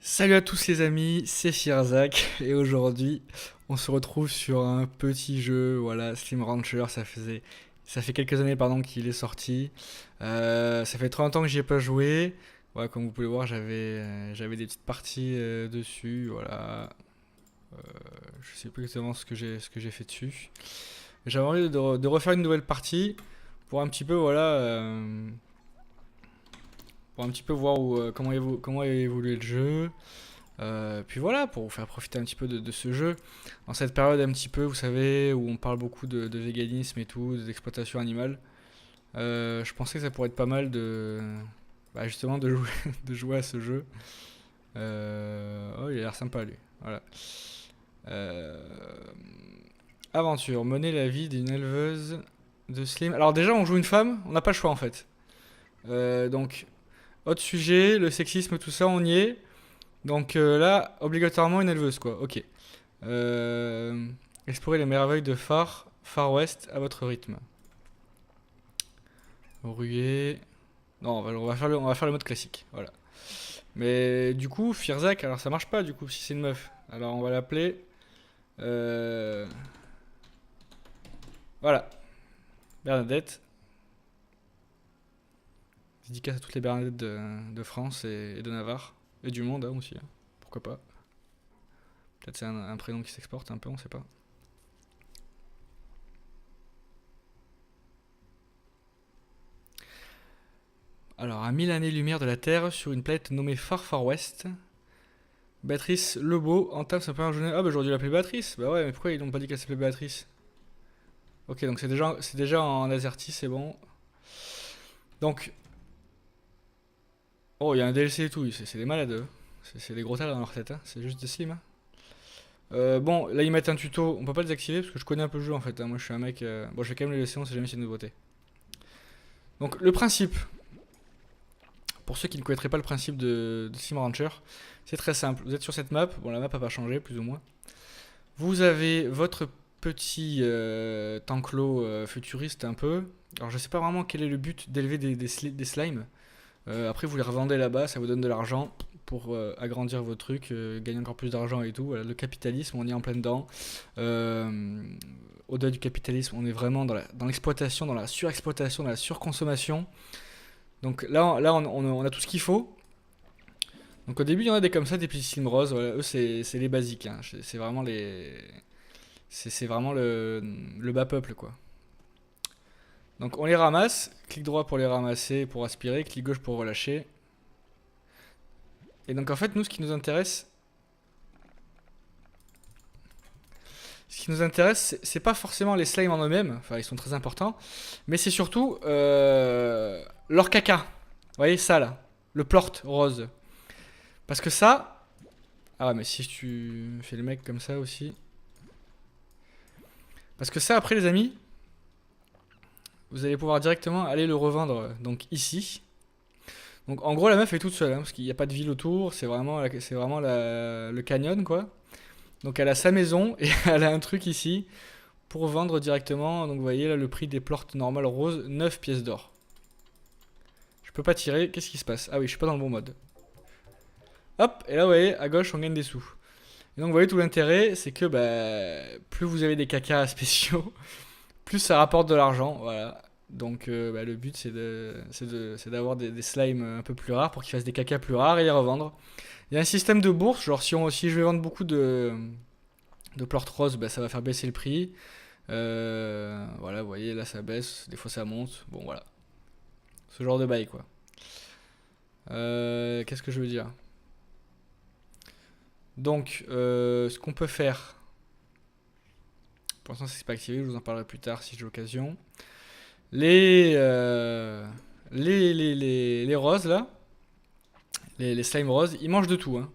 Salut à tous les amis, c'est Firzak et aujourd'hui on se retrouve sur un petit jeu, voilà, Slim Rancher, ça fait quelques années pardon qu'il est sorti. Ça fait trop longtemps que j'y ai pas joué. Voilà, comme vous pouvez voir, j'avais des petites parties dessus, voilà. Je sais plus exactement ce que j'ai fait dessus. J'avais envie de refaire une nouvelle partie pour un petit peu voilà pour un petit peu voir comment a évolué le jeu. Puis voilà, pour vous faire profiter un petit peu de ce jeu, dans cette période un petit peu, vous savez, où on parle beaucoup de véganisme et tout, d'exploitation animale, je pensais que ça pourrait être pas mal justement de jouer, de jouer à ce jeu. Oh, il a l'air sympa lui. Voilà. Euh, Aventure, mener la vie d'une éleveuse de Slim. Alors déjà, on joue une femme, on n'a pas le choix en fait. Donc, autre sujet, le sexisme, tout ça, on y est. Donc là, obligatoirement une éleveuse, quoi. Ok. Euh, Explorez les merveilles de Far West à votre rythme. Ruée. Non, on va faire le mode classique. Voilà. Mais du coup, Firzak, alors ça marche pas du coup si c'est une meuf. Alors on va l'appeler. euh, Voilà, Bernadette. Dédicace à toutes les Bernadettes de France et de Navarre. Et du monde hein, aussi, hein. Pourquoi pas. Peut-être c'est un prénom qui s'exporte un peu, on sait pas. Alors, à 1000 années-lumière de la Terre, sur une planète nommée Far Far West, Béatrice Lebeau entame sa première journée. Ah, bah j'aurais dû l'appeler Béatrice. Bah ouais, mais pourquoi ils n'ont pas dit qu'elle s'appelait Béatrice? Ok, donc c'est déjà en AZERTY, c'est bon. Donc, oh, il y a un DLC et tout, c'est des malades, eux. C'est des gros tas dans leur tête, hein. C'est juste des slims, hein. Bon, là ils mettent un tuto, on peut pas le désactiver parce que je connais un peu le jeu en fait, hein. Moi je suis un mec. Bon, je vais quand même le laisser, on sait jamais s'il y a une nouveauté. Donc, le principe, pour ceux qui ne connaîtraient pas le principe de Sim Rancher, c'est très simple. Vous êtes sur cette map, bon, la map a pas changé, plus ou moins. Vous avez votre petit enclos futuriste un peu. Alors je sais pas vraiment quel est le but d'élever des slimes. Après vous les revendez là-bas, ça vous donne de l'argent pour agrandir vos trucs, gagner encore plus d'argent et tout. Voilà, le capitalisme, on y est en plein dedans. Euh, Au-delà du capitalisme, on est vraiment dans l'exploitation, dans la surexploitation, dans la surconsommation. Donc là on a tout ce qu'il faut. Donc au début il y en a des comme ça, des petits slimes roses. Voilà, eux c'est les basiques, hein. C'est vraiment c'est vraiment le bas peuple, quoi. Donc on les ramasse, clic droit pour les ramasser, pour aspirer, clic gauche pour relâcher. Et donc en fait, nous, ce qui nous intéresse, c'est pas forcément les slimes en eux-mêmes, enfin ils sont très importants, mais c'est surtout leur caca. Vous voyez ça là, le plort rose. Parce que ça, ah ouais, mais si tu fais le mec comme ça aussi, parce que ça après les amis, vous allez pouvoir directement aller le revendre donc ici. Donc en gros la meuf est toute seule, hein, parce qu'il n'y a pas de ville autour, le canyon quoi. Donc elle a sa maison et elle a un truc ici pour vendre directement. Donc vous voyez là le prix des plortes normales roses, 9 pièces d'or. Je peux pas tirer, qu'est-ce qui se passe? Ah oui, je suis pas dans le bon mode. Hop, et là vous voyez, à gauche on gagne des sous. Et donc vous voyez tout l'intérêt, c'est que plus vous avez des cacas spéciaux, plus ça rapporte de l'argent, voilà. Donc le but c'est d'avoir des slimes un peu plus rares pour qu'ils fassent des cacas plus rares et les revendre. Il y a un système de bourse, genre si je vais vendre beaucoup de plort rose, ça va faire baisser le prix. Voilà, vous voyez, là ça baisse, des fois ça monte. Bon, voilà. Ce genre de bail, quoi. Qu'est-ce que je veux dire? Donc, ce qu'on peut faire. Pour l'instant, c'est pas activé, je vous en parlerai plus tard si j'ai l'occasion. Les, euh, les roses, là, les slime roses, ils mangent de tout, hein.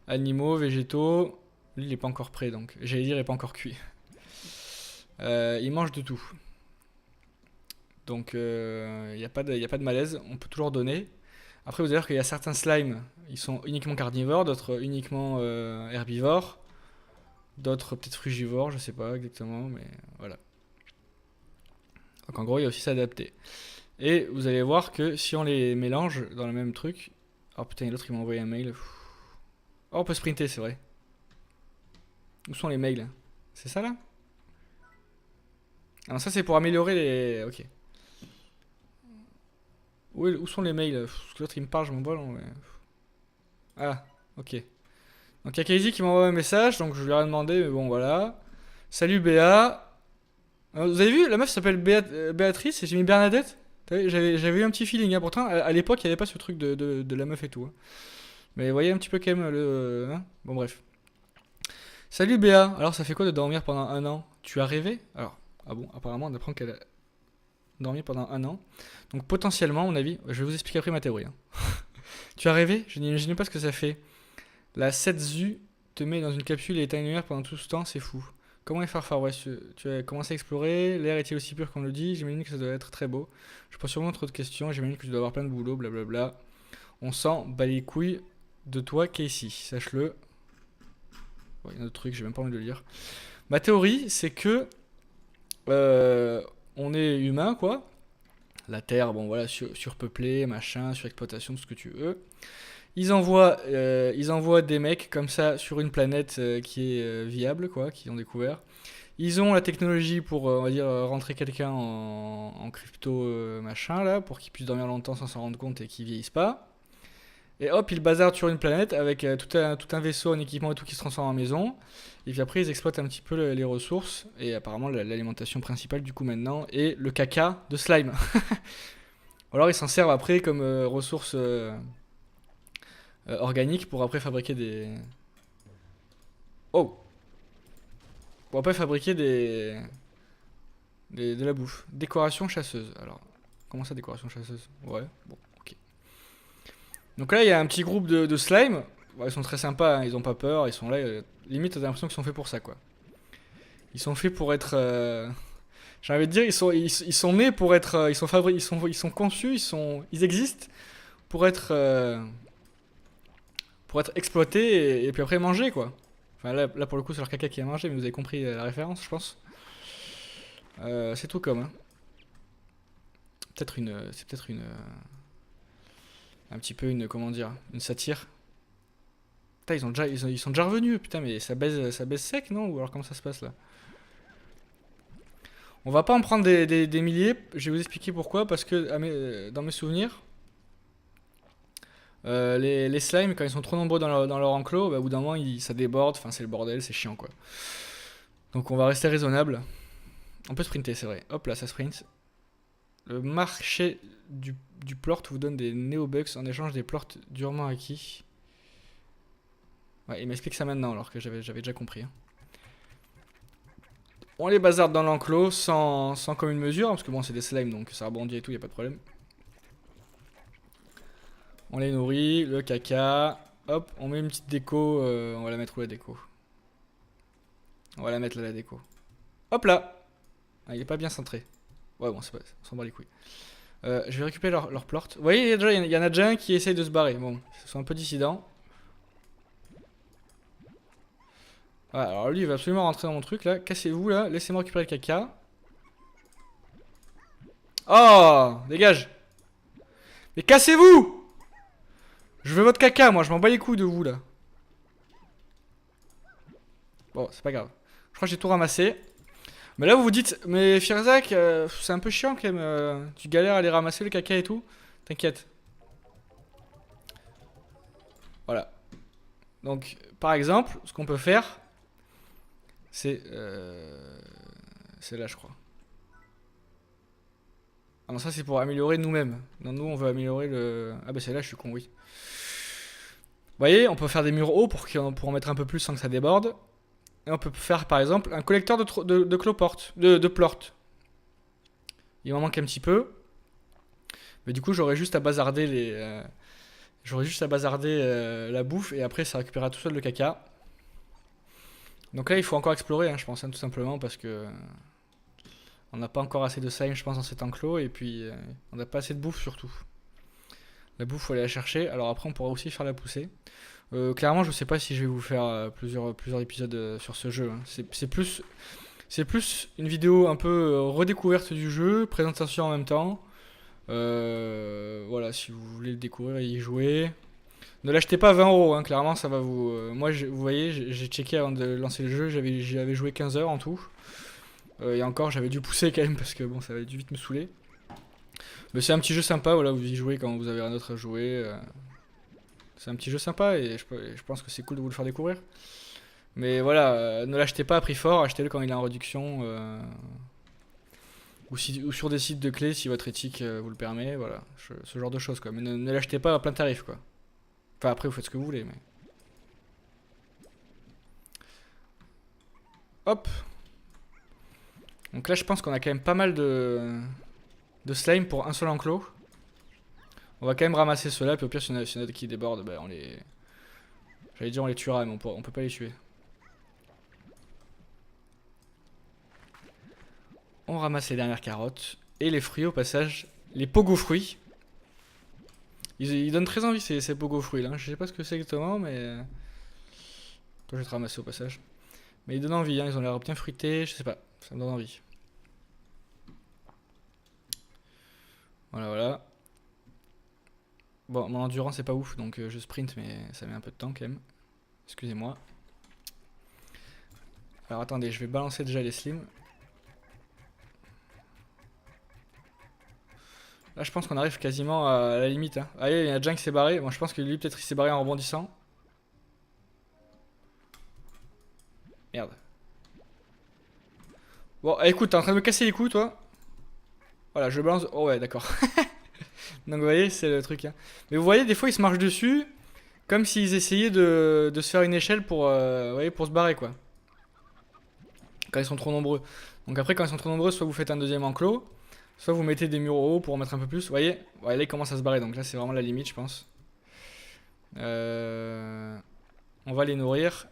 Animaux, végétaux. Lui, il est pas encore prêt, donc j'allais dire, il est pas encore cuit. Ils mangent de tout. Donc, il n'y a pas de malaise, on peut toujours donner. Après, vous allez voir qu'il y a certains slimes, ils sont uniquement carnivores, d'autres uniquement herbivores, d'autres peut-être frugivores, je sais pas exactement, mais voilà. Donc en gros, il y a aussi s'adapter. Et vous allez voir que si on les mélange dans le même truc. Oh putain, l'autre il m'a envoyé un mail. Oh, on peut sprinter, c'est vrai. Où sont les mails? C'est ça là? Alors ça c'est pour améliorer les... Ok. Où sont les mails? Parce que l'autre il me parle, je m'en bats. Ah, ok. Donc il y a Casey qui m'envoie un message, donc je lui ai rien demandé, mais bon voilà. Salut Béa. Vous avez vu, la meuf s'appelle Béatrice et j'ai mis Bernadette. J'avais eu un petit feeling, hein. Pourtant à l'époque il n'y avait pas ce truc de la meuf et tout, hein. Mais vous voyez un petit peu quand même le... hein. Bon bref. Salut Béa, alors ça fait quoi de dormir pendant un an? Tu as rêvé? Alors, ah bon, apparemment on apprend qu'elle a dormi pendant un an. Donc potentiellement, à mon avis, je vais vous expliquer après ma théorie, hein. Tu as rêvé? Je n'imagine pas ce que ça fait. La 7ZU te met dans une capsule et éteint une lumière pendant tout ce temps, c'est fou. Comment est Farfar? Ouais, tu as commencé à explorer, l'air est-il aussi pur qu'on le dit? J'imagine que ça doit être très beau. Je pose sûrement trop de questions, j'imagine que tu dois avoir plein de boulot, blablabla. On sent bat les couilles de toi, Casey, sache-le. Ouais, il y a un autre truc, j'ai même pas envie de le lire. Ma théorie, c'est que on est humain, quoi. La Terre, bon voilà, surpeuplée, machin, surexploitation, tout ce que tu veux. Ils envoient des mecs comme ça sur une planète qui est viable, quoi, qu'ils ont découvert. Ils ont la technologie pour, on va dire, rentrer quelqu'un en crypto machin, là, pour qu'il puisse dormir longtemps sans s'en rendre compte et qu'il vieillisse pas. Et hop, ils bazardent sur une planète avec tout un vaisseau, un équipement et tout qui se transforme en maison. Et puis après, ils exploitent un petit peu les ressources. Et apparemment, l'alimentation principale, du coup, maintenant, est le caca de slime. Ou alors, ils s'en servent après comme ressources organiques pour après fabriquer des... Oh! Pour après fabriquer de la bouffe. Décoration chasseuse. Alors, comment ça, décoration chasseuse? Ouais, bon, ok. Donc là, il y a un petit groupe de slime. Bon, ils sont très sympas, hein, ils ont pas peur, ils sont là. Limite, t'as l'impression qu'ils sont faits pour ça, quoi. Ils sont faits pour être. J'ai envie de dire, ils sont nés pour être. Ils sont conçus, ils existent pour être exploités et puis après mangés, quoi. Enfin, là pour le coup, c'est leur caca qui est mangé, mais vous avez compris la référence, je pense. C'est tout comme, hein. C'est peut-être une. Un petit peu une. Comment dire? Une satire. Putain, ils sont déjà revenus, putain, mais ça baise sec, non? Ou alors comment ça se passe là? On va pas en prendre des milliers, je vais vous expliquer pourquoi, parce que dans mes souvenirs, les slimes, quand ils sont trop nombreux dans leur enclos, bah, au bout d'un moment, ça déborde, enfin c'est le bordel, c'est chiant quoi. Donc on va rester raisonnable. On peut sprinter, c'est vrai. Hop là, ça sprint. Le marché du plort vous donne des néobucks en échange des plorts durement acquis. Ouais, il m'explique ça maintenant alors que j'avais déjà compris, hein. On les bazarde dans l'enclos sans commune mesure, parce que bon, c'est des slimes donc ça rebondit et tout, y a pas de problème. On les nourrit, le caca. Hop, on met une petite déco. On va la mettre où la déco? On va la mettre là, la déco. Hop là! Ah, il est pas bien centré. Ouais, bon, c'est pas, on s'en bat les couilles. Je vais récupérer leur plort. Vous voyez, il y en a déjà un qui essaye de se barrer. Bon, ils sont un peu dissidents. Ah, alors lui, il va absolument rentrer dans mon truc là. Cassez-vous là, laissez-moi récupérer le caca. Oh! Dégage! Mais cassez-vous! Je veux votre caca, moi, je m'en bats les couilles de vous là. Bon, c'est pas grave. Je crois que j'ai tout ramassé. Mais là, vous vous dites, mais Firzak, c'est un peu chiant quand même. Tu galères à aller ramasser le caca et tout. T'inquiète. Voilà. Donc, par exemple, ce qu'on peut faire, c'est. C'est là, je crois. Ah non, ça, c'est pour améliorer nous-mêmes. Non, nous, on veut améliorer le. Ah, bah, c'est là, je suis con, oui. Vous voyez, on peut faire des murs hauts pour en mettre un peu plus sans que ça déborde. Et on peut faire par exemple un collecteur de cloportes, de plortes. Il m'en manque un petit peu. Mais du coup, j'aurais juste à bazarder la bouffe et après ça récupérera tout seul le caca. Donc là, il faut encore explorer, hein, je pense, hein, tout simplement parce que on n'a pas encore assez de slime, je pense, dans cet enclos et puis on n'a pas assez de bouffe surtout. La bouffe, faut aller la chercher. Alors après, on pourra aussi faire la poussée. Clairement, je sais pas si je vais vous faire plusieurs épisodes sur ce jeu, hein. C'est plus une vidéo un peu redécouverte du jeu, présentation en même temps. Voilà, si vous voulez le découvrir et y jouer. Ne l'achetez pas à 20 €, hein, clairement ça va vous... moi vous voyez, j'ai checké avant de lancer le jeu, j'y avais joué 15 heures en tout. Et encore j'avais dû pousser quand même parce que bon ça avait dû vite me saouler. Mais c'est un petit jeu sympa, voilà, vous y jouez quand vous avez rien d'autre à jouer. C'est un petit jeu sympa et je pense que c'est cool de vous le faire découvrir. Mais voilà, ne l'achetez pas à prix fort, achetez-le quand il est en réduction. Ou sur des sites de clés si votre éthique vous le permet, voilà, ce genre de choses quoi. Mais ne l'achetez pas à plein tarif quoi. Enfin après vous faites ce que vous voulez mais... Hop. Donc là je pense qu'on a quand même pas mal de slime pour un seul enclos. On va quand même ramasser ceux-là, puis au pire, s'il y en a qui débordent, bah, on les... J'allais dire on les tuera, mais on peut pas les tuer. On ramasse les dernières carottes. Et les fruits au passage. Les pogo fruits. Ils donnent très envie ces pogo fruits là. Je sais pas ce que c'est exactement, mais... Toi je vais te ramasser au passage. Mais ils donnent envie, hein. Ils ont l'air bien fruités, je sais pas. Ça me donne envie. Voilà, voilà. Bon, mon endurance est pas ouf, donc je sprint, mais ça met un peu de temps quand même. Excusez-moi. Alors attendez, je vais balancer déjà les slims. Là, je pense qu'on arrive quasiment à la limite. Hein. Ah, il y a Junk qui s'est barré. Bon, je pense que lui, peut-être, il s'est barré en rebondissant. Merde. Bon, écoute, t'es en train de me casser les couilles, toi. Voilà, je balance. Oh, ouais, d'accord. Donc, vous voyez, c'est le truc. Hein. Mais vous voyez, des fois, ils se marchent dessus. Comme s'ils essayaient de se faire une échelle pour, vous voyez, pour se barrer, quoi. Quand ils sont trop nombreux. Donc, après, quand ils sont trop nombreux, soit vous faites un deuxième enclos. Soit vous mettez des murs hauts pour en mettre un peu plus. Vous voyez, ouais, là, ils commencent à se barrer. Donc, là, c'est vraiment la limite, je pense. On va les nourrir.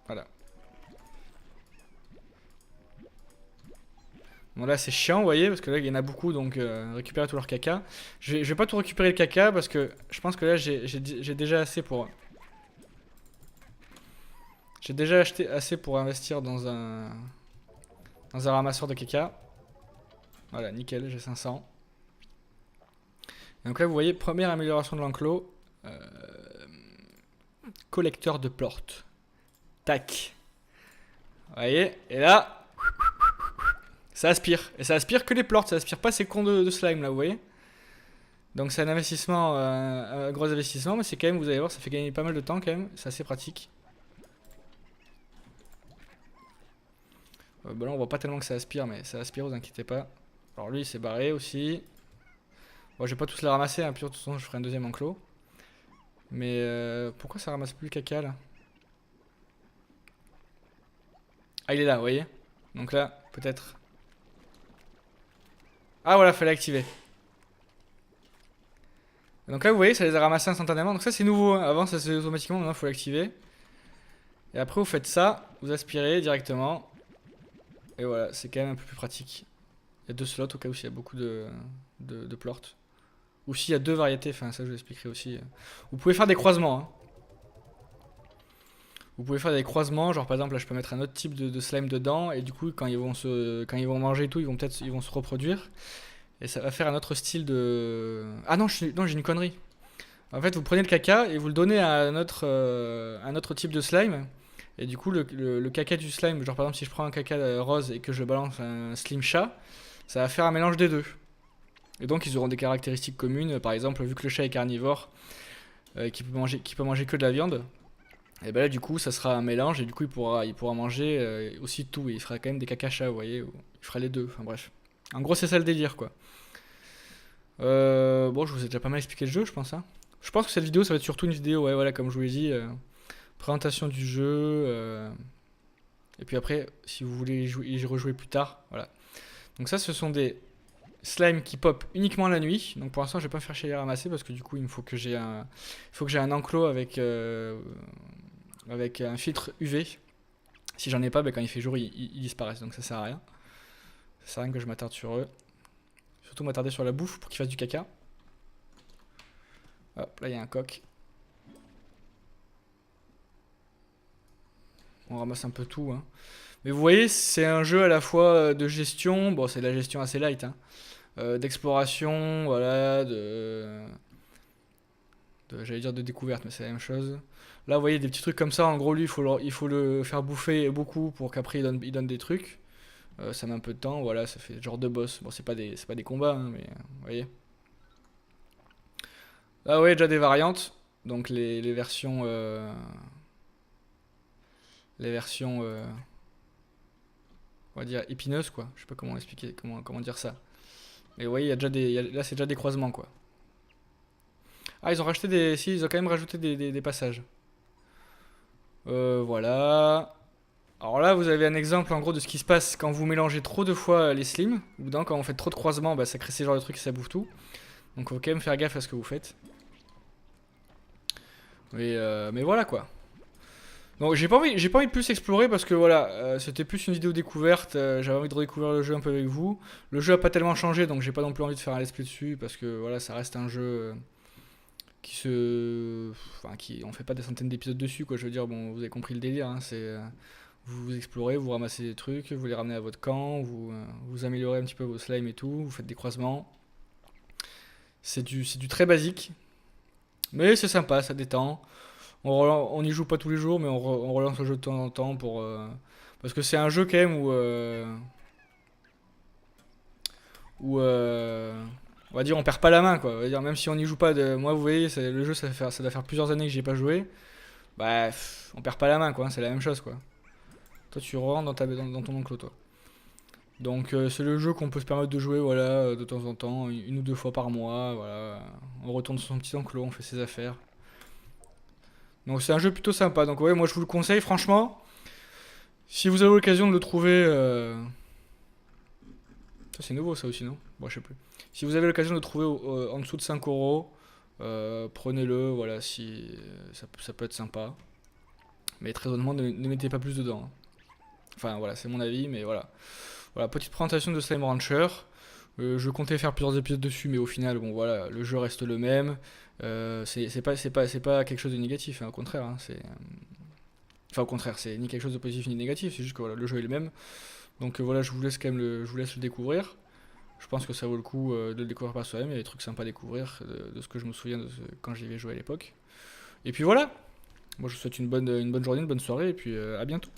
Voilà. Bon là c'est chiant vous voyez parce que là il y en a beaucoup donc récupérer tout leur caca. Je vais pas tout récupérer le caca parce que je pense que là j'ai déjà assez pour... J'ai déjà acheté assez pour investir dans un ramasseur de caca. Voilà nickel j'ai 500. Et donc là vous voyez première amélioration de l'enclos. Collecteur de portes. Tac. Vous voyez et là... Ça aspire. Et ça aspire que les plortes, ça aspire pas ces cons de slime là, vous voyez. Donc c'est un investissement, un gros investissement, mais c'est quand même, vous allez voir, ça fait gagner pas mal de temps quand même, c'est assez pratique. Bon là on voit pas tellement que ça aspire, mais ça aspire, vous inquiétez pas. Alors lui il s'est barré aussi. Bon je vais pas tous les ramasser, hein, puis de toute façon je ferai un deuxième enclos. Mais pourquoi ça ramasse plus le caca là? Ah il est là, vous voyez. Donc là, peut-être... Ah voilà, fallait activer. Donc là vous voyez ça les a ramassés instantanément. Donc ça c'est nouveau, hein. Avant ça se faisait automatiquement, maintenant il faut l'activer. Et après vous faites ça, vous aspirez directement. Et voilà, c'est quand même un peu plus pratique. Il y a deux slots au cas où il y a beaucoup de plortes. Ou s'il y a deux variétés, enfin ça je vous expliquerai aussi. Vous pouvez faire des croisements. Hein. Vous pouvez faire des croisements, genre par exemple là je peux mettre un autre type de slime dedans. Et du coup quand ils vont manger et tout, ils vont se reproduire. Et ça va faire un autre style de... Ah non, non j'ai une connerie. En fait, vous prenez le caca et vous le donnez à un autre type de slime. Et du coup, le caca du slime, genre par exemple, si je prends un caca rose et que je le balance un slim chat, ça va faire un mélange des deux. Et donc, ils auront des caractéristiques communes. Par exemple, vu que le chat est carnivore, qui peut manger que de la viande, et ben là, du coup, ça sera un mélange et du coup, il pourra manger aussi de tout. Et il fera quand même des caca chats, vous voyez. Il fera les deux. Enfin bref. En gros, c'est ça le délire, quoi. Bon, je vous ai déjà pas mal expliqué le jeu, je pense. Hein. Je pense que cette vidéo, ça va être surtout une vidéo, ouais, voilà, comme je vous l'ai dit, présentation du jeu. Et puis après, si vous voulez y rejouer plus tard, voilà. Donc ça, ce sont des slimes qui pop uniquement la nuit. Donc pour l'instant, je vais pas me faire chier à les ramasser parce que du coup, il me faut que j'ai un enclos avec un filtre UV. Si j'en ai pas, ben, quand il fait jour, ils disparaissent. Donc ça sert à rien. Ça sert à rien que je m'attarde sur eux. Surtout m'attarder sur la bouffe pour qu'ils fassent du caca. Hop, là il y a un coq. On ramasse un peu tout. Hein. Mais vous voyez, c'est un jeu à la fois de gestion, bon c'est de la gestion assez light, hein, d'exploration, voilà, j'allais dire de découverte, mais c'est la même chose. Là, vous voyez des petits trucs comme ça, en gros lui, il faut le faire bouffer beaucoup pour qu'après il donne des trucs. Ça met un peu de temps, voilà, ça fait genre de boss. Bon, c'est pas des combats, hein, mais vous voyez. Là, vous voyez déjà des variantes, donc les versions, on va dire épineuses quoi. Je sais pas comment expliquer, comment dire ça. Mais vous voyez, il y a déjà là c'est déjà des croisements quoi. Ah, ils ont racheté si, ils ont quand même rajouté des passages. Voilà. Alors là, vous avez un exemple en gros de ce qui se passe quand vous mélangez trop de fois les slims. Ou quand on fait trop de croisements, bah, ça crée ces genres de trucs et ça bouffe tout. Donc faut quand même faire gaffe à ce que vous faites. Mais voilà quoi. Donc j'ai pas envie de plus explorer parce que voilà, c'était plus une vidéo découverte. J'avais envie de redécouvrir le jeu un peu avec vous. Le jeu a pas tellement changé, donc j'ai pas non plus envie de faire un let's play dessus parce que voilà, ça reste un jeu enfin, on fait pas des centaines d'épisodes dessus quoi. Je veux dire, bon, vous avez compris le délire. Hein, vous explorez, vous ramassez des trucs, vous les ramenez à votre camp, vous améliorez un petit peu vos slimes et tout, vous faites des croisements. C'est du très basique, mais c'est sympa, ça détend. On y joue pas tous les jours, mais on relance le jeu de temps en temps parce que c'est un jeu quand même où on va dire on perd pas la main quoi. On va dire même si on n'y joue pas moi vous voyez le jeu ça doit faire plusieurs années que j'y ai pas joué. Bah on perd pas la main quoi, hein, c'est la même chose quoi. Toi tu rentres dans ton enclos toi. Donc c'est le jeu qu'on peut se permettre de jouer voilà de temps en temps, une ou deux fois par mois, voilà. On retourne sur son petit enclos, on fait ses affaires. Donc c'est un jeu plutôt sympa. Donc ouais, moi je vous le conseille franchement. Si vous avez l'occasion de le trouver, ça c'est nouveau ça aussi non? Bon je sais plus. Si vous avez l'occasion de le trouver en dessous de 5 euros, prenez-le. Voilà, si ça peut être sympa. Mais très honnêtement, ne mettez pas plus dedans, hein. Enfin voilà, c'est mon avis, mais voilà. Voilà, petite présentation de Slime Rancher. Je comptais faire plusieurs épisodes dessus, mais au final, bon voilà, le jeu reste le même. C'est pas quelque chose de négatif, hein, au contraire. Hein, enfin, au contraire, c'est ni quelque chose de positif ni négatif, c'est juste que voilà, le jeu est le même. Donc voilà, je vous laisse quand même je vous laisse le découvrir. Je pense que ça vaut le coup de le découvrir par soi-même. Il y a des trucs sympas à découvrir de ce que je me souviens quand j'y avais joué à l'époque. Et puis voilà, moi je vous souhaite une bonne journée, une bonne soirée, et puis à bientôt.